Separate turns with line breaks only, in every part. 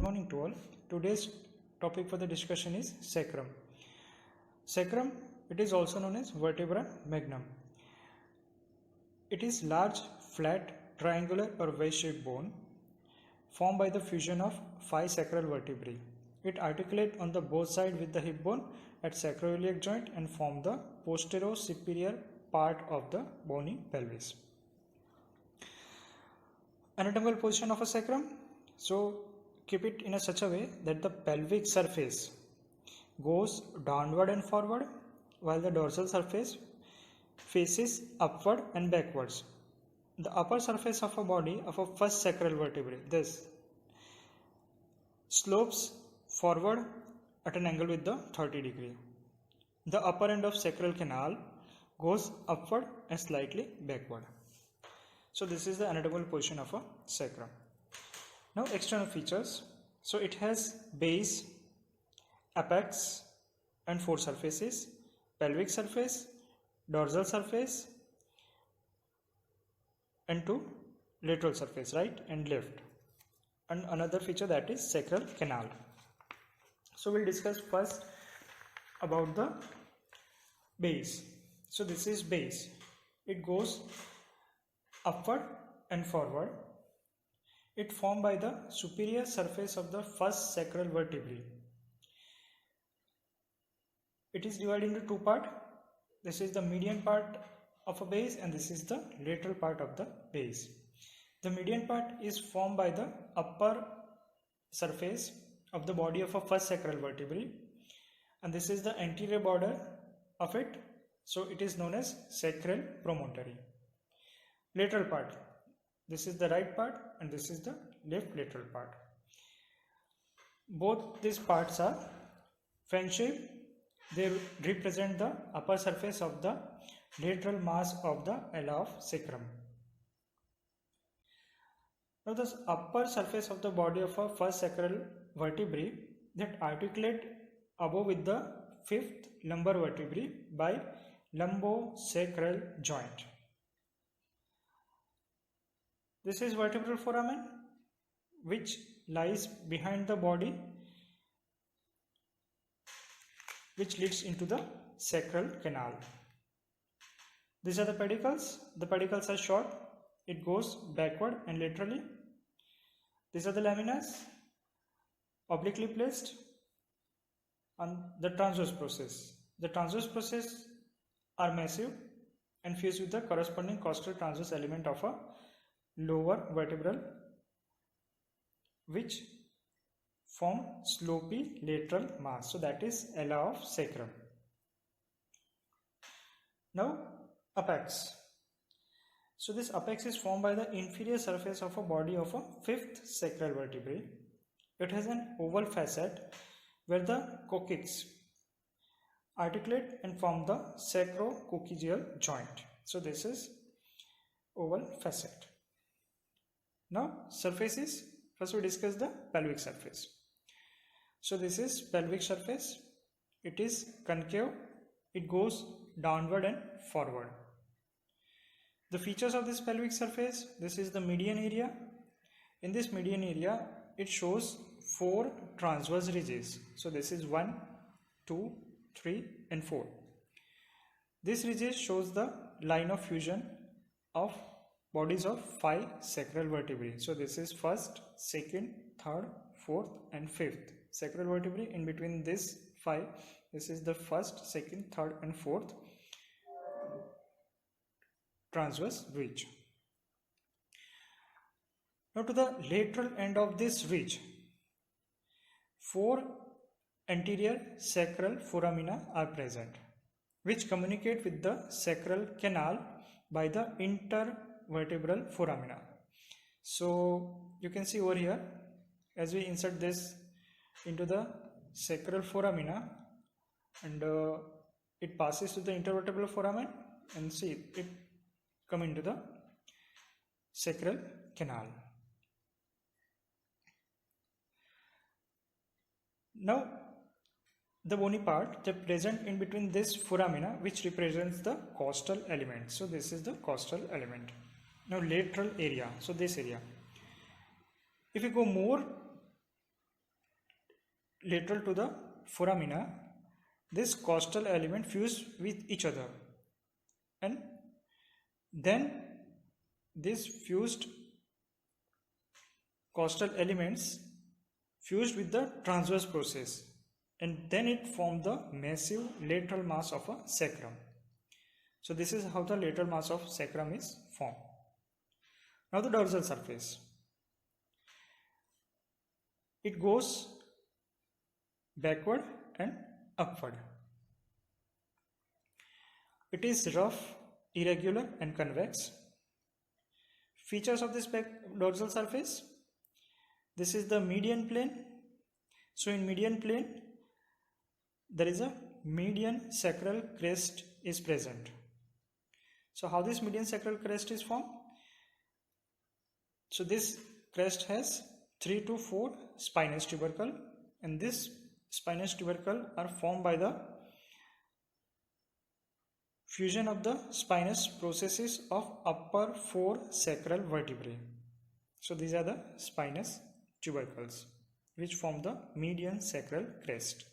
morning to all. Today's topic for the discussion is sacrum. Sacrum, it is also known as vertebra magnum. It is large, flat, triangular or wedge-shaped bone formed by the fusion of 5 sacral vertebrae. It articulates on the both sides with the hip bone at sacroiliac joint and form the posterior superior part of the bony pelvis. Anatomical position of a sacrum. So keep it in such a way that the pelvic surface goes downward and forward while the dorsal surface faces upward and backwards. The upper surface of a body of a first sacral vertebrae, this slopes forward at an angle with the 30 degree. The upper end of sacral canal goes upward and slightly backward. So this is the anatomical position of a sacrum. Now external features. So it has base, apex and 4 surfaces, pelvic surface, dorsal surface and 2 lateral surface, right and left, and another feature that is sacral canal. So we'll discuss first about the base. So this is base. It goes upward and forward. It formed by the superior surface of the first sacral vertebrae. It is divided into 2 parts. This is the median part of a base and this is the lateral part of the base. The median part is formed by the upper surface of the body of a first sacral vertebrae and this is the anterior border of it. So it is known as sacral promontory. Lateral part. This is the right part and this is the left lateral part. Both these parts are fan shaped. They represent the upper surface of the lateral mass of the ala of sacrum. Now the upper surface of the body of a first sacral vertebrae that articulate above with the 5th lumbar vertebrae by lumbosacral joint. This is vertebral foramen which lies behind the body, which leads into the sacral canal. These are the pedicles. The pedicles are short. It goes backward and laterally. These are the laminas, obliquely placed, and the transverse process. The transverse process are massive and fused with the corresponding costal transverse element of a lower vertebral, which form slopy lateral mass. So that is ala of sacrum. Now apex. So this apex is formed by the inferior surface of a body of a 5th sacral vertebrae. It has an oval facet where the coccyx articulate and form the sacrococcygeal joint. So this is oval facet. Now surfaces. First we discuss the pelvic surface. So this is pelvic surface. It is concave. It goes downward and forward. The features of this pelvic surface. This is the median area. In this median area, it shows 4 transverse ridges. So this is 1, 2, 3 and 4. This ridge shows the line of fusion of bodies of 5 sacral vertebrae. So this is first, second, third, fourth and fifth sacral vertebrae. In between this 5, this is the first, second, third and fourth transverse ridge. Now to the lateral end of this ridge, 4 anterior sacral foramina are present, which communicate with the sacral canal by the intervertebral foramina. So you can see over here, as we insert this into the sacral foramina and it passes to the intervertebral foramen and see it come into the sacral canal. Now the bony part that present in between this foramina, which represents the costal element. So this is the costal element. Now lateral area, so this area. If you go more lateral to the foramina, this costal element fuse with each other, and then these fused costal elements fused with the transverse process, and then it formed the massive lateral mass of a sacrum. So this is how the lateral mass of sacrum is formed. Now the dorsal surface. It goes backward and upward. It is rough, irregular and convex. Features of this dorsal surface. This is the median plane. So in median plane, there is a median sacral crest is present. So how this median sacral crest is formed? So this crest has 3 to 4 spinous tubercle, and this spinous tubercle are formed by the fusion of the spinous processes of upper 4 sacral vertebrae. So these are the spinous tubercles which form the median sacral crest.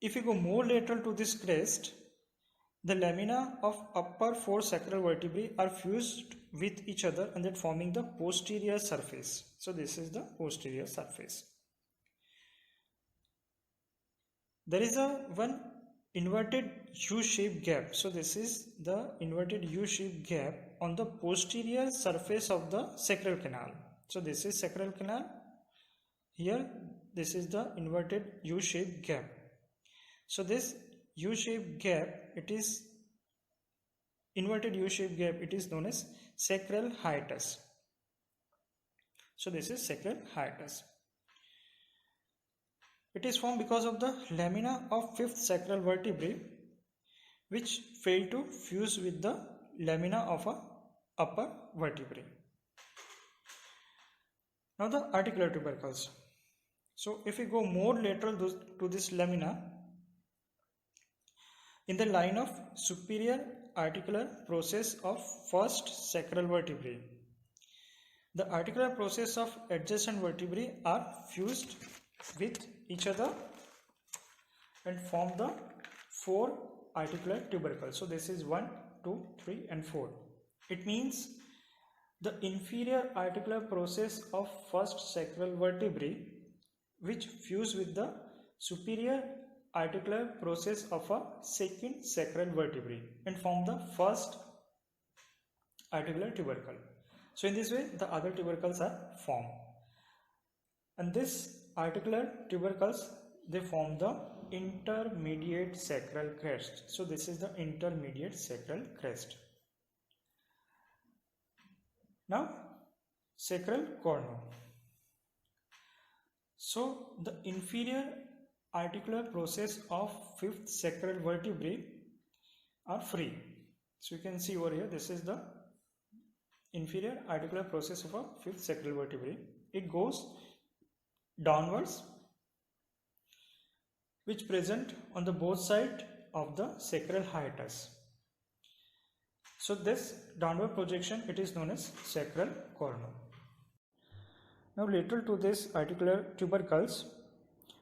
If you go more lateral to this crest, the lamina of upper 4 sacral vertebrae are fused with each other and then forming the posterior surface. So this is the posterior surface. There is one inverted U-shaped gap. So this is the inverted U-shaped gap on the posterior surface of the sacral canal. So this is sacral canal. Here this is the inverted U-shaped gap. So this U-shaped gap, it is inverted U-shaped gap, it is known as sacral hiatus. So this is sacral hiatus. It is formed because of the lamina of 5th sacral vertebrae which fail to fuse with the lamina of a upper vertebrae. Now the articular tubercles. So if we go more lateral to this lamina, in the line of superior articular process of 1st sacral vertebrae, the articular process of adjacent vertebrae are fused with each other and form the 4 articular tubercles. So this is 1, 2, 3 and 4. It means the inferior articular process of 1st sacral vertebrae which fuse with the superior articular process of a 2nd sacral vertebrae and form the 1st articular tubercle. So in this way the other tubercles are formed, and this articular tubercles, they form the intermediate sacral crest. So this is the intermediate sacral crest. Now sacral cornu. So the inferior articular process of 5th sacral vertebrae are free. So you can see over here, this is the inferior articular process of a 5th sacral vertebrae. It goes downwards, which present on the both sides of the sacral hiatus. So this downward projection, it is known as sacral cornu. Now lateral to this articular tubercles,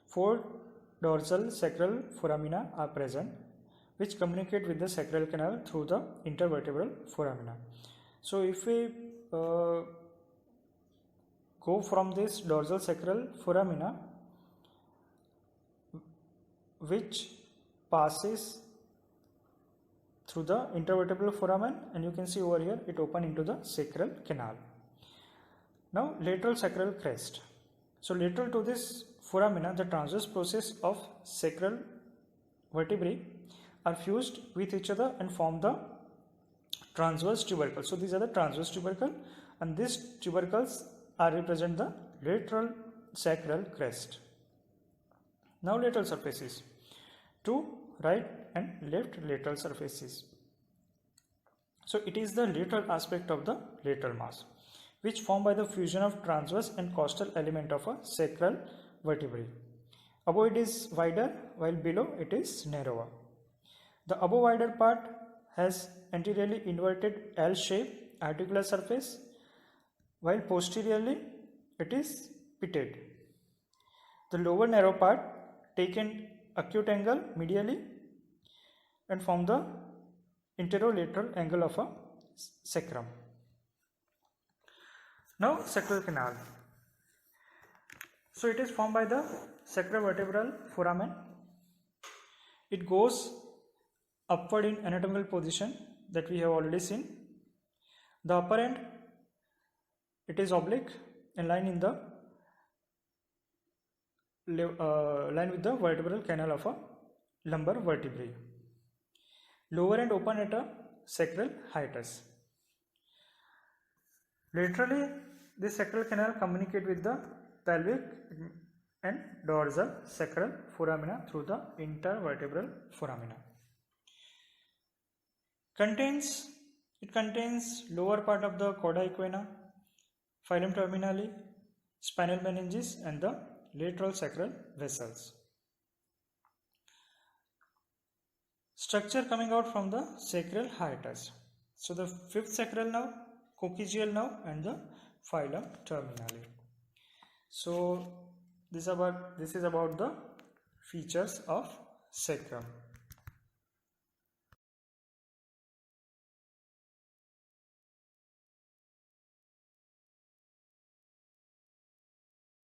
4 dorsal sacral foramina are present which communicate with the sacral canal through the intervertebral foramina. So if we go from this dorsal sacral foramina which passes through the intervertebral foramen, and you can see over here it open into the sacral canal. Now lateral sacral crest. So lateral to this foramina, the transverse process of sacral vertebrae are fused with each other and form the transverse tubercle. So these are the transverse tubercle, and these tubercles are represent the lateral sacral crest. Now lateral surfaces. 2 right and left lateral surfaces. So it is the lateral aspect of the lateral mass which formed by the fusion of transverse and costal element of a sacral vertebrae. Above it is wider, while below it is narrower. The above wider part has anteriorly inverted L-shaped articular surface, while posteriorly it is pitted. The lower narrow part take an acute angle medially and form the anterolateral angle of a sacrum. Now sacral canal. So it is formed by the sacrovertebral foramen. It goes upward in anatomical position that we have already seen. The upper end, it is oblique and line with the vertebral canal of a lumbar vertebrae. Lower end open at a sacral hiatus. Laterally, this sacral canal communicate with the pelvic and dorsal sacral foramina through the intervertebral foramina. It contains lower part of the cauda equina, filum terminale, spinal meninges, and the lateral sacral vessels. Structure coming out from the sacral hiatus. So the fifth sacral nerve, coccygeal nerve, and the filum terminale. So this is about the features of sacrum.